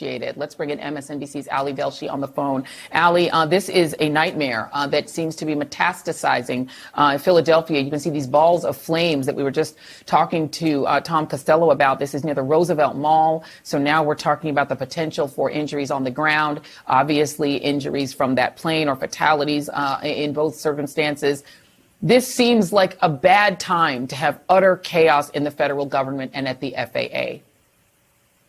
appreciate it. Let's bring in MSNBC's Ali Velshi on the phone. Ali, this is a nightmare that seems to be metastasizing in Philadelphia. You can see these balls of flames that we were just talking to Tom Costello about. This is near the Roosevelt Mall. So now we're talking about the potential for injuries on the ground, obviously injuries from that plane or fatalities in both circumstances. This seems like a bad time to have utter chaos in the federal government and at the FAA.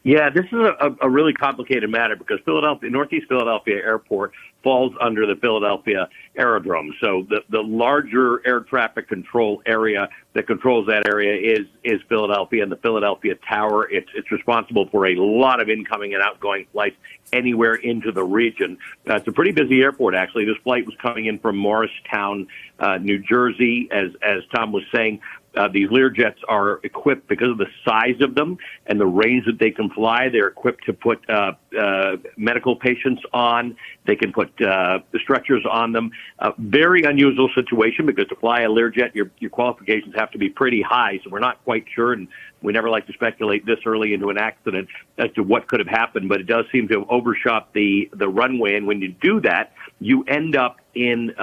Yeah, this is a really complicated matter because Northeast Philadelphia Airport falls under the Philadelphia Aerodrome. So the larger air traffic control area that controls that area is Philadelphia and the Philadelphia Tower. It's responsible for a lot of incoming and outgoing flights anywhere into the region. It's a pretty busy airport, actually. This flight was coming in from Morristown, New Jersey, as Tom was saying. These Learjets are equipped because of the size of them and the range that they can fly. They're equipped to put medical patients on. They can put stretchers on them. Very unusual situation because to fly a Learjet, your qualifications have to be pretty high. So we're not quite sure, and we never like to speculate this early into an accident as to what could have happened. But it does seem to have overshot the runway. And when you do that, you end up in,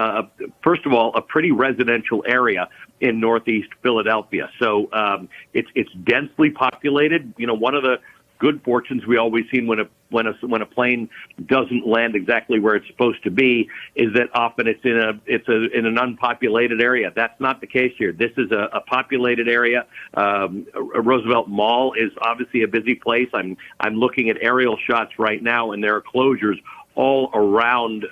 first of all, a pretty residential area in Northeast Philadelphia. So it's densely populated. You know, one of the good fortunes we always seen when a plane doesn't land exactly where it's supposed to be is that often it's in an unpopulated area. That's not the case here. This is a populated area. Roosevelt Mall is obviously a busy place. I'm looking at aerial shots right now, and there are closures all around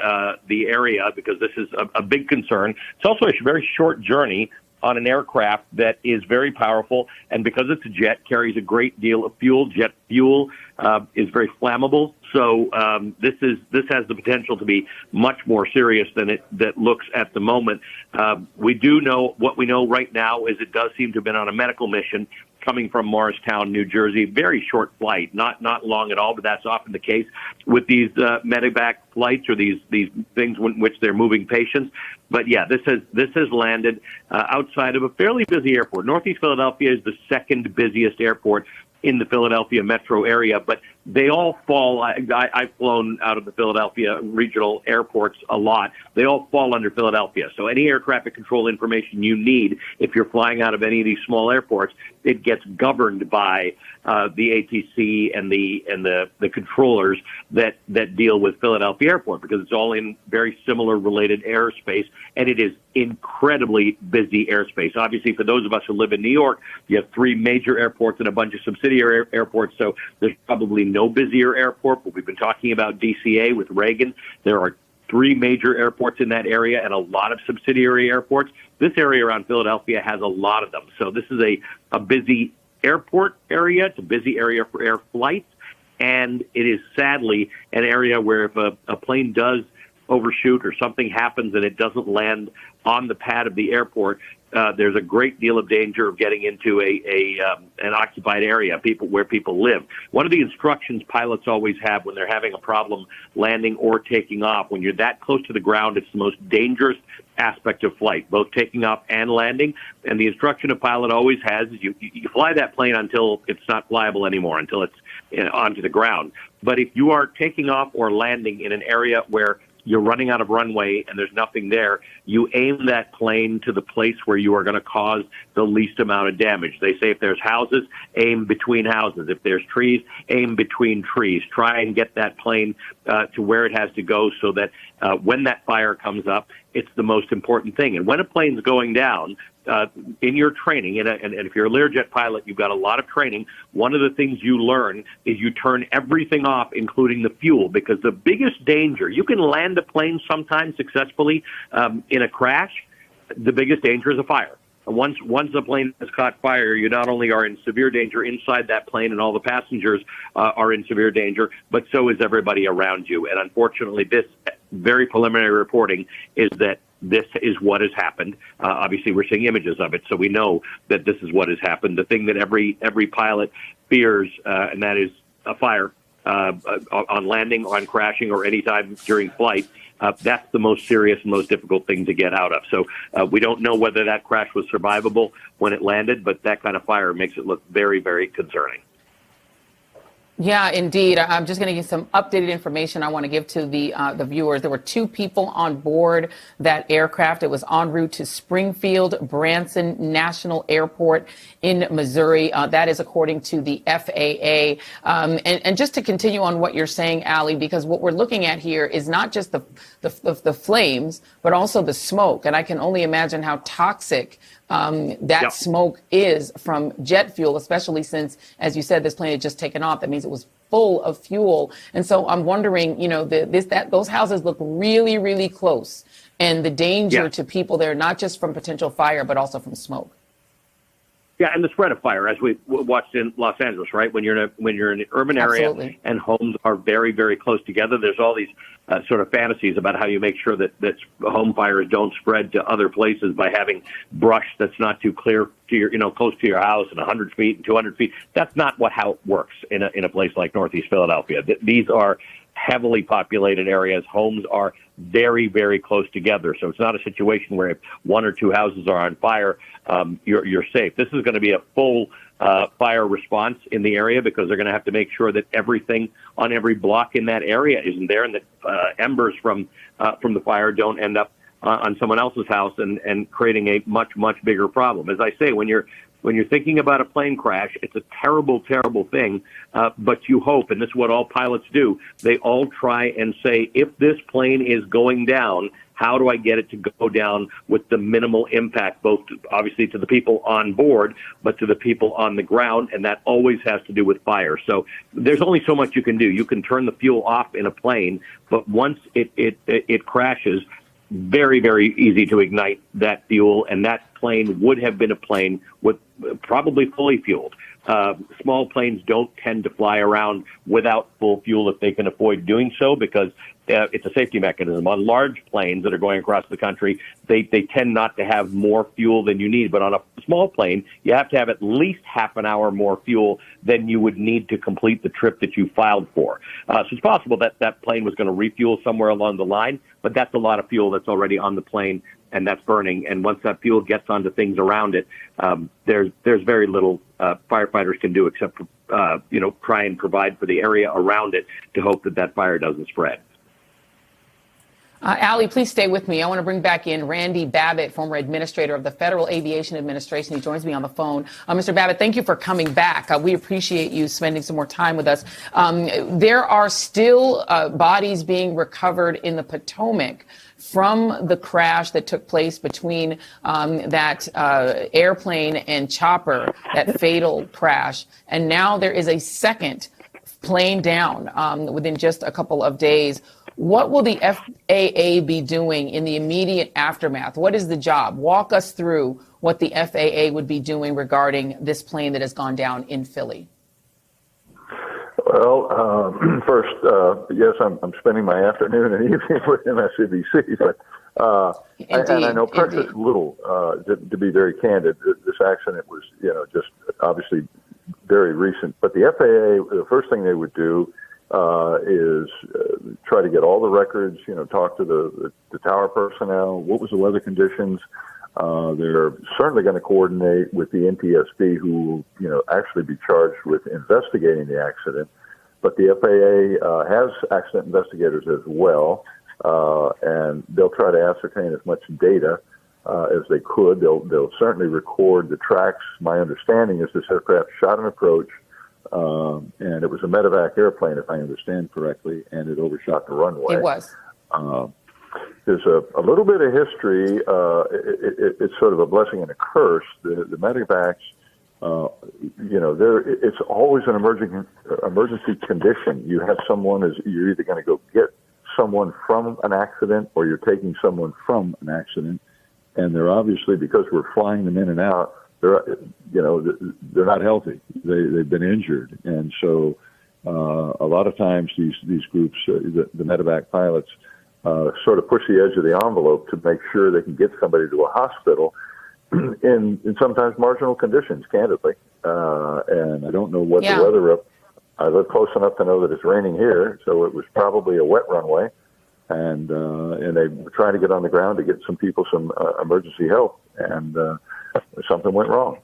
the area because this is a big concern. It's also a very short journey on an aircraft that is very powerful, and because it's a jet, carries a great deal of fuel. Jet fuel is very flammable, so this has the potential to be much more serious than that looks at the moment. We do know what we know right now is it does seem to have been on a medical mission coming from Morristown, New Jersey. Very short flight, not long at all, but that's often the case with these medevac flights or these things in which they're moving patients. But yeah, this has landed outside of a fairly busy airport. Northeast Philadelphia is the second busiest airport in the Philadelphia metro area, but they all fall. I've flown out of the Philadelphia regional airports a lot. They all fall under Philadelphia. So any air traffic control information you need, if you're flying out of any of these small airports, it gets governed by the ATC and the controllers that deal with Philadelphia Airport because it's all in very similar related airspace, and it is incredibly busy airspace. Obviously, for those of us who live in New York, you have three major airports and a bunch of subsidiary airports, so there's probably no busier airport, but we've been talking about DCA with Reagan. There are three major airports in that area and a lot of subsidiary airports. This area around Philadelphia has a lot of them. So this is a busy airport area. It's a busy area for air flights. And it is sadly an area where if a plane does overshoot or something happens and it doesn't land on the pad of the airport, there's a great deal of danger of getting into an occupied area, where people live. One of the instructions pilots always have when they're having a problem landing or taking off, when you're that close to the ground, it's the most dangerous aspect of flight, both taking off and landing. And the instruction a pilot always has is you fly that plane until it's not flyable anymore, until it's onto the ground. But if you are taking off or landing in an area where you're running out of runway and there's nothing there, you aim that plane to the place where you are going to cause the least amount of damage. They say if there's houses, aim between houses. If there's trees, aim between trees. Try and get that plane to where it has to go so that when that fire comes up, it's the most important thing. And when a plane's going down, in your training, and if you're a Learjet pilot, you've got a lot of training. One of the things you learn is you turn everything off, including the fuel, because the biggest danger, you can land a plane sometimes successfully in a crash. The biggest danger is a fire. Once the plane has caught fire, you not only are in severe danger inside that plane and all the passengers are in severe danger, but so is everybody around you. And unfortunately, this very preliminary reporting is that this is what has happened. Obviously, we're seeing images of it, so we know that this is what has happened. The thing that every pilot fears, and that is a fire on landing, on crashing, or any time during flight. That's the most serious and most difficult thing to get out of. So we don't know whether that crash was survivable when it landed, but that kind of fire makes it look very, very concerning. Yeah, indeed. I'm just going to give some updated information I want to give to the viewers. There were two people on board that aircraft. It was en route to Springfield Branson National Airport in Missouri. That is according to the FAA. And just to continue on what you're saying, Ali, because what we're looking at here is not just the flames, but also the smoke. And I can only imagine how toxic that Yep. smoke is from jet fuel, especially since, as you said, this plane had just taken off. That means it was full of fuel. And so I'm wondering, those houses look really, really close, and the danger Yeah. to people there, not just from potential fire, but also from smoke. Yeah, and the spread of fire, as we watched in Los Angeles, right? When you're in an urban area Absolutely. and homes are very, very close together, there's all these sort of fantasies about how you make sure that home fires don't spread to other places by having brush that's not too clear to your, close to your house and 100 feet and 200 feet. That's not how it works in a place like Northeast Philadelphia. These are heavily populated areas. Homes are very, very close together. So it's not a situation where if one or two houses are on fire, you're safe. This is going to be a full fire response in the area, because they're going to have to make sure that everything on every block in that area isn't there, and that embers from the fire don't end up on someone else's house and creating a much, much bigger problem. As I say, when you're thinking about a plane crash, it's a terrible, terrible thing, but you hope, and this is what all pilots do, they all try and say, if this plane is going down, how do I get it to go down with the minimal impact, both obviously to the people on board, but to the people on the ground, and that always has to do with fire. So there's only so much you can do. You can turn the fuel off in a plane, but once it crashes, very, very easy to ignite that fuel, and that plane would have been a plane with probably fully fueled. Small planes don't tend to fly around without full fuel if they can avoid doing so, because it's a safety mechanism. On large planes that are going across the country, they tend not to have more fuel than you need. But on a small plane, you have to have at least half an hour more fuel than you would need to complete the trip that you filed for. So it's possible that that plane was going to refuel somewhere along the line, but that's a lot of fuel that's already on the plane, and that's burning. And once that fuel gets onto things around it, there's very little firefighters can do except try and provide for the area around it to hope that fire doesn't spread. Ali, please stay with me. I want to bring back in Randy Babbitt, former administrator of the Federal Aviation Administration. He joins me on the phone. Mr. Babbitt, thank you for coming back. We appreciate you spending some more time with us. There are still bodies being recovered in the Potomac from the crash that took place between that airplane and chopper, that fatal crash. And now there is a second plane down within just a couple of days. What will the FAA be doing in the immediate aftermath? What is the job? Walk us through what the FAA would be doing regarding this plane that has gone down in Philly. Well, first, yes, I'm spending my afternoon and evening with MSNBC, but and I know precious little, to be very candid. This accident was, just obviously very recent. But the FAA, the first thing they would do is try to get all the records, talk to the tower personnel. What was the weather conditions? They're certainly going to coordinate with the NTSB, who will, actually be charged with investigating the accident. But the FAA has accident investigators as well, and they'll try to ascertain as much data as they could. They'll certainly record the tracks. My understanding is this aircraft shot an approach, and it was a medevac airplane, if I understand correctly, and it overshot the runway. It was. There's a little bit of history. It's sort of a blessing and a curse. The medevacs, it's always an emergency condition. You have someone, you're either going to go get someone from an accident or you're taking someone from an accident. And they're obviously, because we're flying them in and out, they're not healthy. They've been injured. And so a lot of times these groups, the medevac pilots, sort of push the edge of the envelope to make sure they can get somebody to a hospital in sometimes marginal conditions, candidly. And I don't know what the weather up. I live close enough to know that it's raining here, so it was probably a wet runway. And they were trying to get on the ground to get some people some emergency help, and something went wrong.